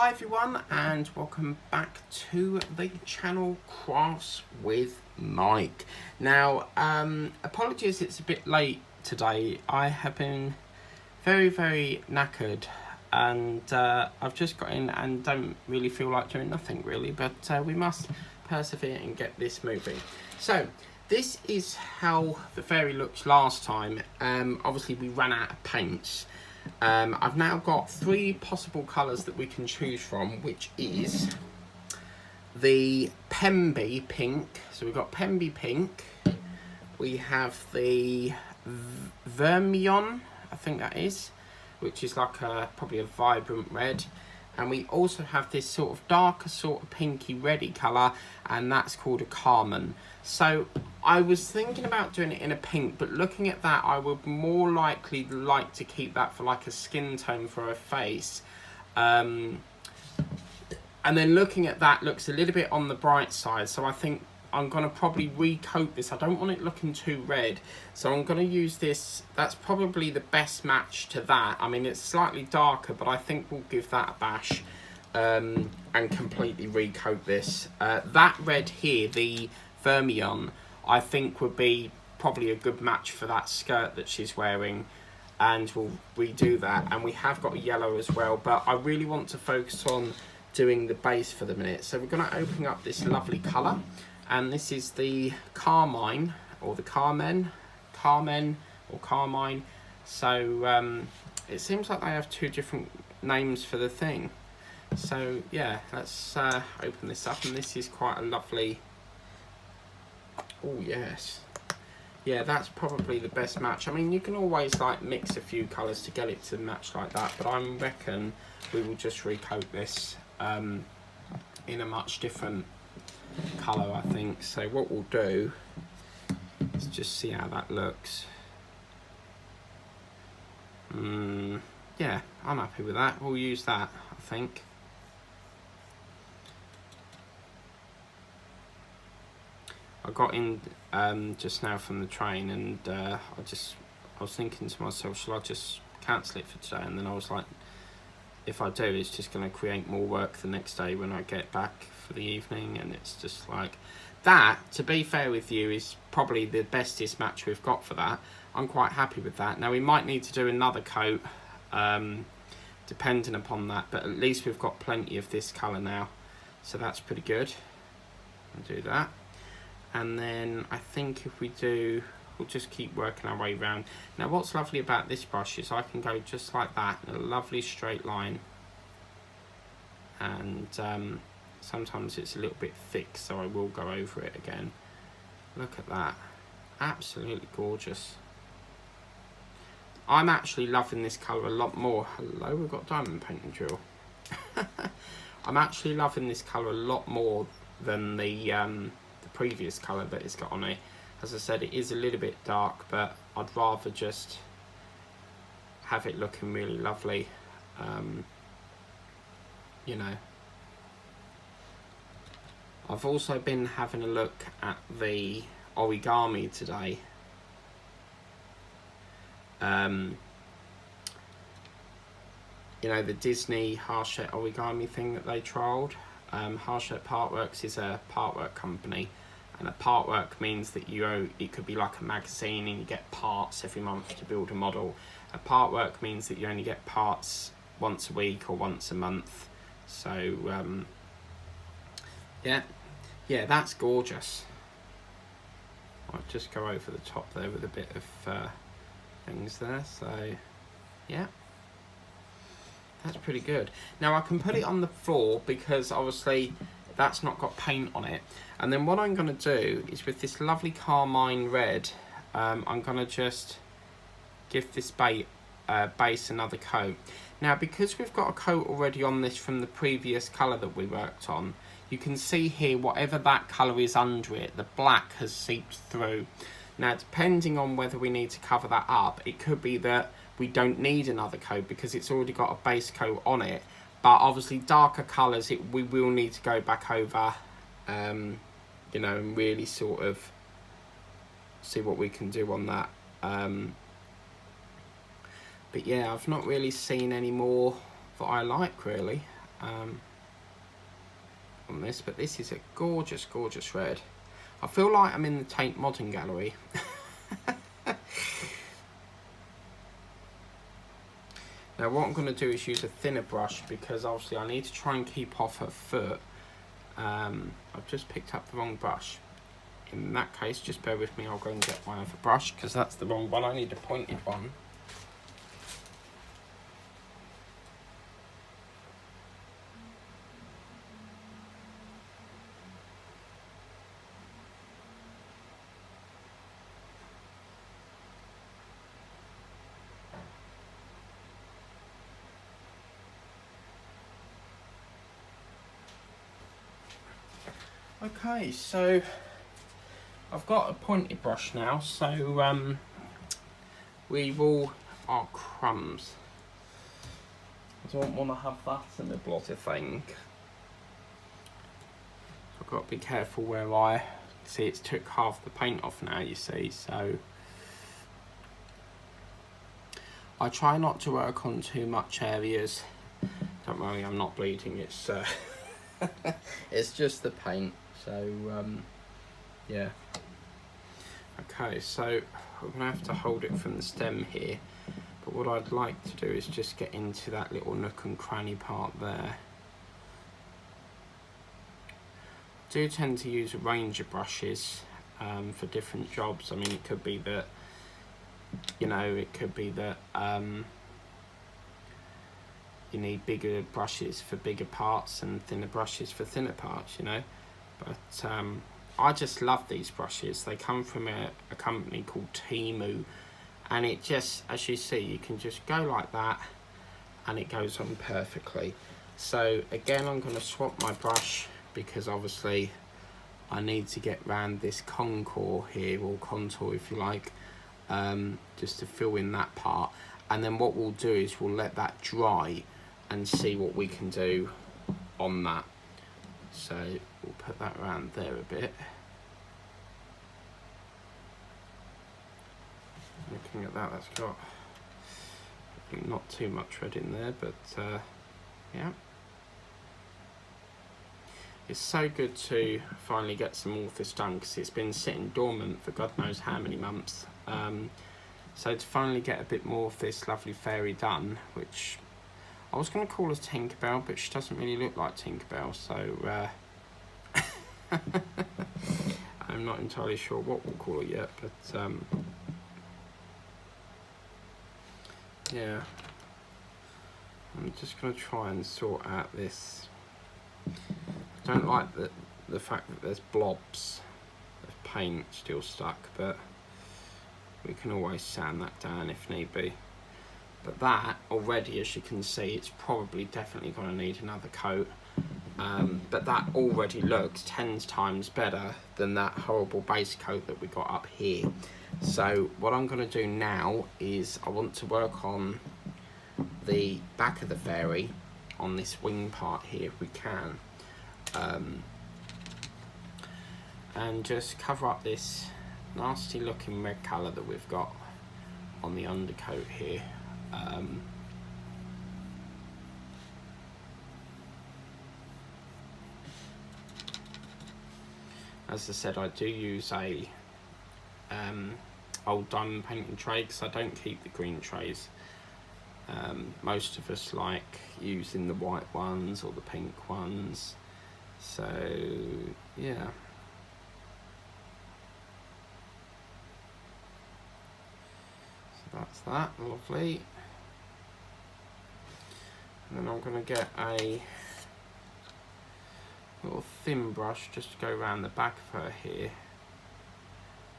Hi everyone and welcome back to the channel Crafts with Mike. Now, apologies it's a bit late today. I have been very knackered and I've just got in and don't really feel like doing nothing really, but we must persevere and get this moving. So, this is how the fairy looked last time. Obviously we ran out of paints. I've now got 3 possible colours that we can choose from, which is the Pemby pink. So we've got Pemby pink. We have the Vermilion, I think that is, which is like probably a vibrant red. And we also have this sort of darker sort of pinky reddy colour, and that's called a Carmen. So I was thinking about doing it in a pink, but looking at that I would more likely like to keep that for like a skin tone for her face. And then looking at that looks a little bit on the bright side, so I think I'm going to probably recoat this. I don't want it looking too red, so I'm going to use this. That's probably the best match to that. I mean, it's slightly darker, but I think we'll give that a bash and completely recoat this. That red here, the Vermilion, I think would be probably a good match for that skirt that she's wearing, and we'll redo that. And we have got a yellow as well, but I really want to focus on doing the base for the minute. So we're going to open up this lovely colour. And this is the Carmine, or the Carmen or Carmine. So it seems like they have 2 different names for the thing. So yeah, let's open this up, and this is quite a lovely, oh yes. Yeah, that's probably the best match. I mean, you can always like mix a few colours to get it to match like that, but I reckon we will just recoat this in a much different colour, I think. So what we'll do is just see how that looks. Yeah, I'm happy with that. We'll use that, I think. I got in just now from the train, and I was thinking to myself, shall I just cancel it for today? And then I was like, if I do, it's just going to create more work the next day when I get back for the evening. And it's just like that, to be fair with you, is probably the bestest match we've got for that. I'm quite happy with that. Now we might need to do another coat depending upon that, but at least we've got plenty of this colour now, so that's pretty good. I'll do that, and then I think if we do, we'll just keep working our way around. Now what's lovely about this brush is I can go just like that in a lovely straight line, and sometimes it's a little bit thick, so I will go over it again. Look at that, absolutely gorgeous. I'm actually loving this colour a lot more. Hello, we've got diamond painting drill. I'm actually loving this colour a lot more than the previous colour that it's got on it. As I said, it is a little bit dark, but I'd rather just have it looking really lovely, you know. I've also been having a look at the origami today. You know, the Disney Hachette origami thing that they trialled. Hachette Partworks is a partwork company, and a partwork means that it could be like a magazine and you get parts every month to build a model. A partwork means that you only get parts once a week or once a month. So yeah, that's gorgeous. I'll just go over the top there with a bit of things there. So yeah, that's pretty good. Now I can put it on the floor because obviously that's not got paint on it. And then what I'm going to do is, with this lovely Carmine red, I'm going to just give this base another coat. Now because we've got a coat already on this from the previous colour that we worked on, you can see here whatever that colour is under it, the black has seeped through. Now depending on whether we need to cover that up, it could be that we don't need another coat because it's already got a base coat on it. But obviously darker colours, we will need to go back over, you know, and really sort of see what we can do on that. But yeah, I've not really seen any more that I like really. on this, but this is a gorgeous, gorgeous red. I feel like I'm in the Tate Modern Gallery. Now what I'm going to do is use a thinner brush, because obviously I need to try and keep off her foot. I've just picked up the wrong brush. In that case, just bear with me, I'll go and get my other brush, because that's the wrong one. I need a pointed one. Okay, so I've got a pointed brush now, so we will... Oh, crumbs. I don't want to have that in the blotter thing. I've got to be careful where I... See, it's took half the paint off now, you see, so... I try not to work on too much areas. Don't worry, I'm not bleeding, it's it's just the paint. So yeah. Okay, so I'm gonna have to hold it from the stem here, but what I'd like to do is just get into that little nook and cranny part there. I do tend to use a range of brushes for different jobs. I mean, it could be that, you know, it could be that you need bigger brushes for bigger parts and thinner brushes for thinner parts, you know. But I just love these brushes. They come from a company called Temu, and it just, as you see, you can just go like that and it goes on perfectly. So again, I'm going to swap my brush, because obviously I need to get round this contour here, or contour if you like, just to fill in that part. And then what we'll do is we'll let that dry and see what we can do on that. So we'll put that around there a bit. Looking at that, that's got not too much red in there, but yeah. It's so good to finally get some more of this done, because it's been sitting dormant for God knows how many months. So to finally get a bit more of this lovely fairy done, which I was going to call her Tinkerbell, but she doesn't really look like Tinkerbell, so I'm not entirely sure what we'll call her yet, but yeah, I'm just going to try and sort out this. I don't like the fact that there's blobs of paint still stuck, but we can always sand that down if need be. But that already, as you can see, it's probably definitely going to need another coat. But that already looks 10 times better than that horrible base coat that we got up here. So what I'm going to do now is I want to work on the back of the fairy, on this wing part here if we can, and just cover up this nasty looking red colour that we've got on the undercoat here. As I said, I do use a old diamond painting tray, because I don't keep the green trays. Most of us like using the white ones or the pink ones, so yeah. So that's that, lovely. And then I'm going to get a little thin brush just to go around the back of her here.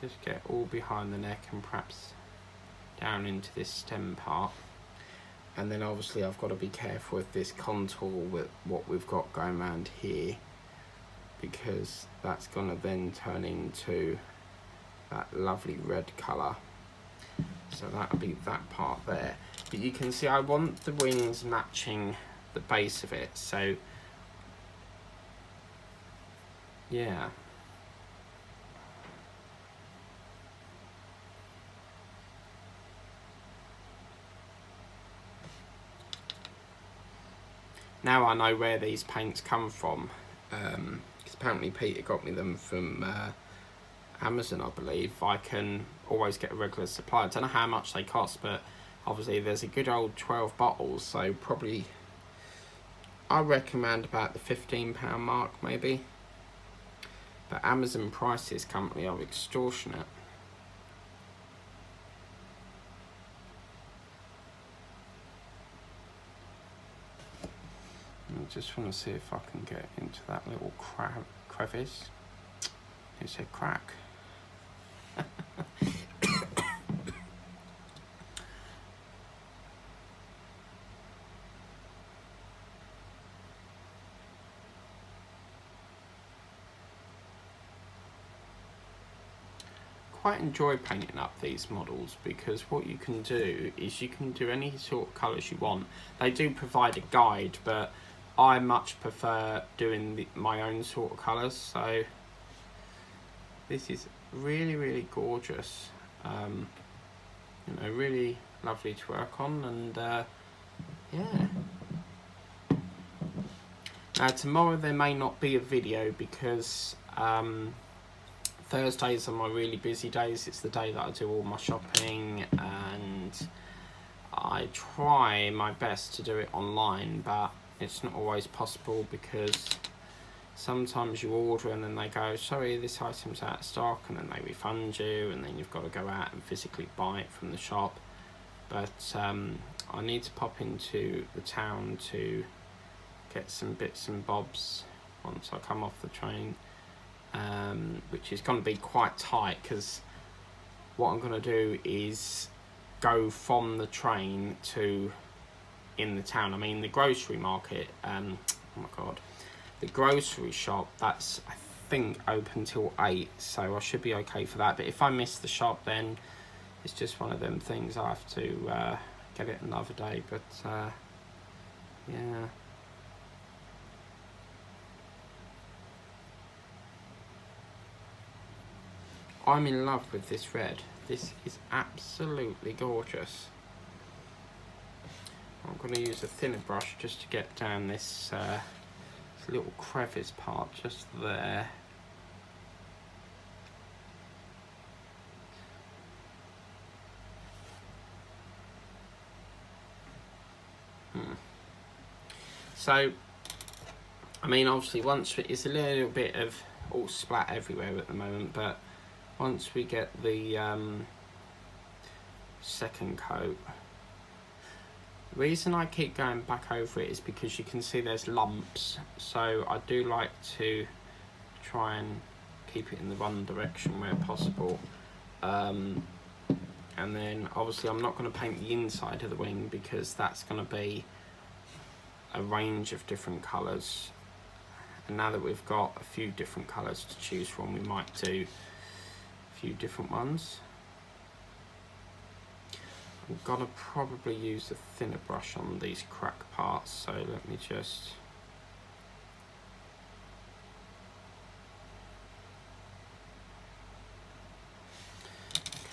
Just get all behind the neck and perhaps down into this stem part. And then obviously I've got to be careful with this contour with what we've got going around here, because that's going to then turn into that lovely red colour. So that'll be that part there. But you can see I want the wings matching the base of it, so yeah. now I know where these paints come from. Because apparently Peter got me them from Amazon, I believe. I can always get a regular supply. I don't know how much they cost, but obviously there's a good old 12 bottles, so probably I recommend about the £15 mark maybe. But Amazon prices currently are extortionate. I just want to see if I can get into that little crevice. Who said crack? Quite enjoy painting up these models, because what you can do is you can do any sort of colours you want. They do provide a guide, but I much prefer doing my own sort of colours. So this is really gorgeous. You know, really lovely to work on, and yeah. Now tomorrow there may not be a video because Thursdays are my really busy days. It's the day that I do all my shopping, and I try my best to do it online, but it's not always possible because sometimes you order and then they go, sorry, this item's out of stock, and then they refund you, and then you've got to go out and physically buy it from the shop. But I need to pop into the town to get some bits and bobs once I come off the train. Which is going to be quite tight, because what I'm going to do is go from the train to in the town. I mean, the grocery market, oh my god, the grocery shop, that's I think open till 8, so I should be okay for that. But if I miss the shop, then it's just one of them things. I have to get it another day. But yeah. I'm in love with this red. This is absolutely gorgeous. I'm going to use a thinner brush just to get down this little crevice part just there. So, I mean, obviously once it's a little bit of all splat everywhere at the moment, but once we get the second coat, the reason I keep going back over it is because you can see there's lumps, so I do like to try and keep it in the one direction where possible. And then obviously I'm not going to paint the inside of the wing, because that's going to be a range of different colours, and now that we've got a few different colours to choose from, we might do few different ones. I'm gonna probably use a thinner brush on these crack parts, so let me just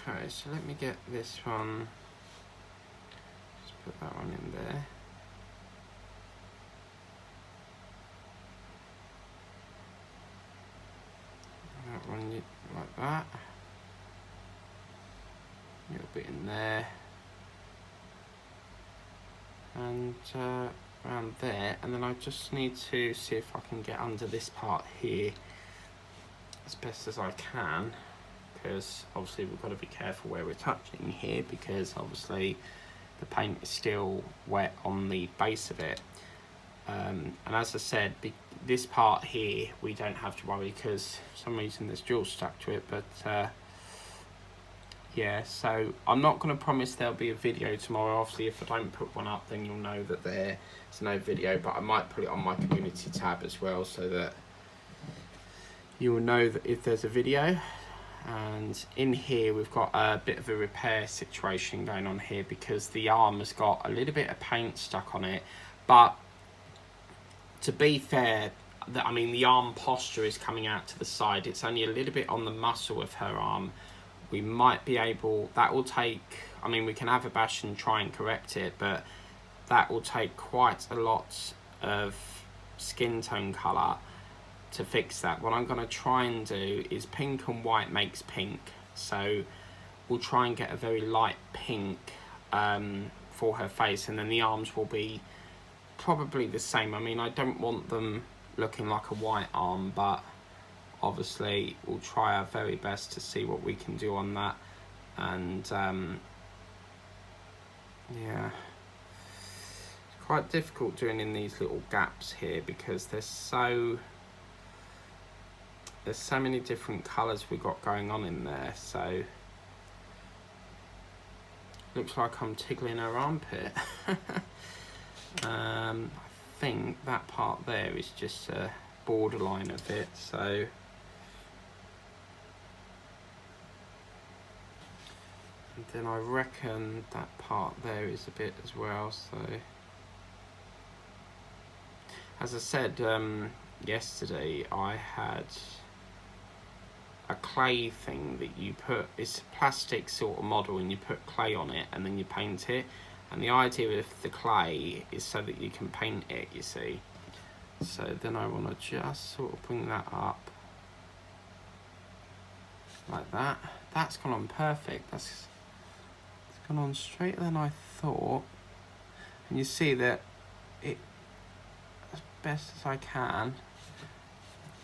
okay, so let me get this one, just put that one in there. That one like that. A little bit in there, and around there, and then I just need to see if I can get under this part here as best as I can, because obviously we've got to be careful where we're touching here, because obviously the paint is still wet on the base of it. And as I said, this part here we don't have to worry, because for some reason there's jewels stuck to it, but yeah, so I'm not going to promise there'll be a video tomorrow. Obviously if I don't put one up, then you'll know that there's no video, but I might put it on my community tab as well, so that you will know that if there's a video. And in here we've got a bit of a repair situation going on here, because the arm has got a little bit of paint stuck on it. But to be fair, I mean, the arm posture is coming out to the side. It's only a little bit on the muscle of her arm. We might be able, that will take, I mean, we can have a bash and try and correct it, but that will take quite a lot of skin tone colour to fix that. What I'm going to try and do is pink and white makes pink, so we'll try and get a very light pink for her face, and then the arms will be probably the same. I mean, I don't want them looking like a white arm, but obviously we'll try our very best to see what we can do on that. And yeah, it's quite difficult doing in these little gaps here because there's so many different colours we've got going on in there. So looks like I'm tickling her armpit. I think that part there is just a borderline of it, so and then I reckon that part there is a bit as well. So as I said yesterday, I had a clay thing that you put, it's a plastic sort of model, and you put clay on it and then you paint it, and the idea with the clay is so that you can paint it, you see. So then I want to just sort of bring that up like that. That's gone on perfect. It's gone on straighter than I thought, and you see that it as best as I can.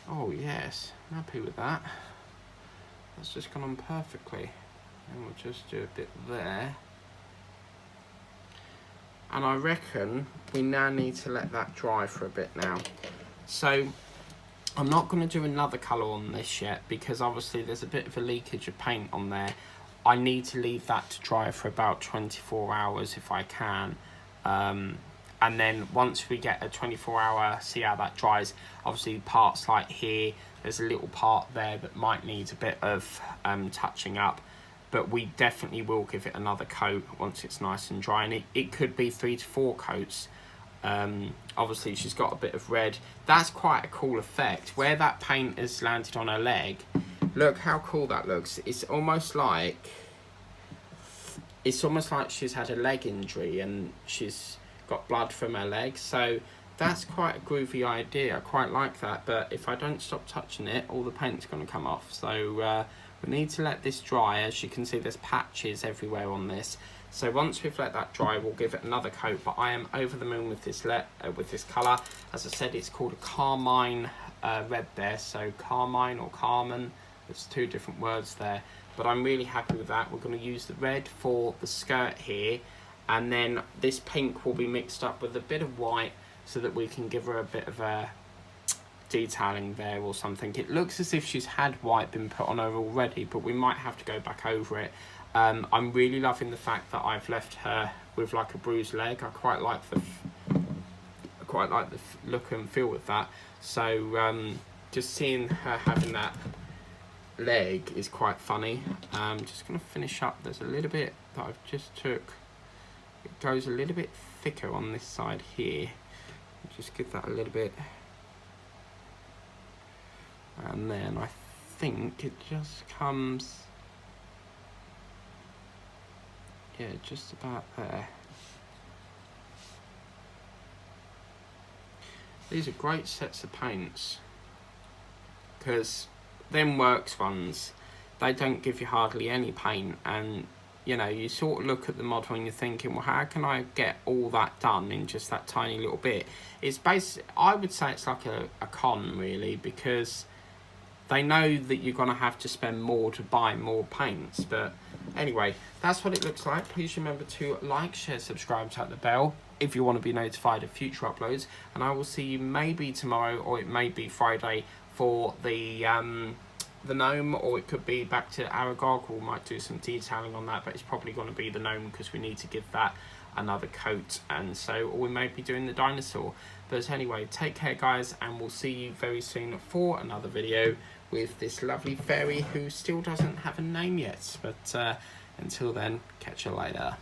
Oh yes, I'm happy with that. That's just gone on perfectly, and we'll just do a bit there. And I reckon we now need to let that dry for a bit now. So I'm not going to do another colour on this yet because obviously there's a bit of a leakage of paint on there. I need to leave that to dry for about 24 hours if I can. And then once we get a 24-hour, see how that dries. Obviously parts like here, there's a little part there that might need a bit of touching up. But we definitely will give it another coat once it's nice and dry. And it could be 3 to 4 coats. Obviously she's got a bit of red. That's quite a cool effect. Where that paint has landed on her leg, look how cool that looks. It's almost like she's had a leg injury and she's got blood from her leg. So that's quite a groovy idea. I quite like that. But if I don't stop touching it, all the paint's going to come off. So we need to let this dry. As you can see, there's patches everywhere on this. So once we've let that dry, we'll give it another coat. But I am over the moon with this colour. As I said, it's called a carmine red there. So carmine or Carmen, there's 2 different words there. But I'm really happy with that. We're going to use the red for the skirt here. And then this pink will be mixed up with a bit of white so that we can give her a bit of a detailing there or something. It looks as if she's had white been put on her already, but we might have to go back over it. I'm really loving the fact that I've left her with like a bruised leg. I quite like the look and feel with that. So just seeing her having that leg is quite funny. I'm just going to finish up. There's a little bit that I've just took. It goes a little bit thicker on this side here. Just give that a little bit. And then I think it just comes, yeah, just about there. These are great sets of paints because them Works ones, they don't give you hardly any paint, and you know, you sort of look at the model and you're thinking, well, how can I get all that done in just that tiny little bit? It's basically, I would say it's like a con really, because they know that you're going to have to spend more to buy more paints. But anyway, that's what it looks like. Please remember to like, share, subscribe, tap the bell if you want to be notified of future uploads. And I will see you maybe tomorrow, or it may be Friday, for the gnome, or it could be back to Aragog. We might do some detailing on that, but it's probably going to be the gnome because we need to give that another coat. And so, or we may be doing the dinosaur. But anyway, take care guys, and we'll see you very soon for another video with this lovely fairy who still doesn't have a name yet. But until then, catch you later.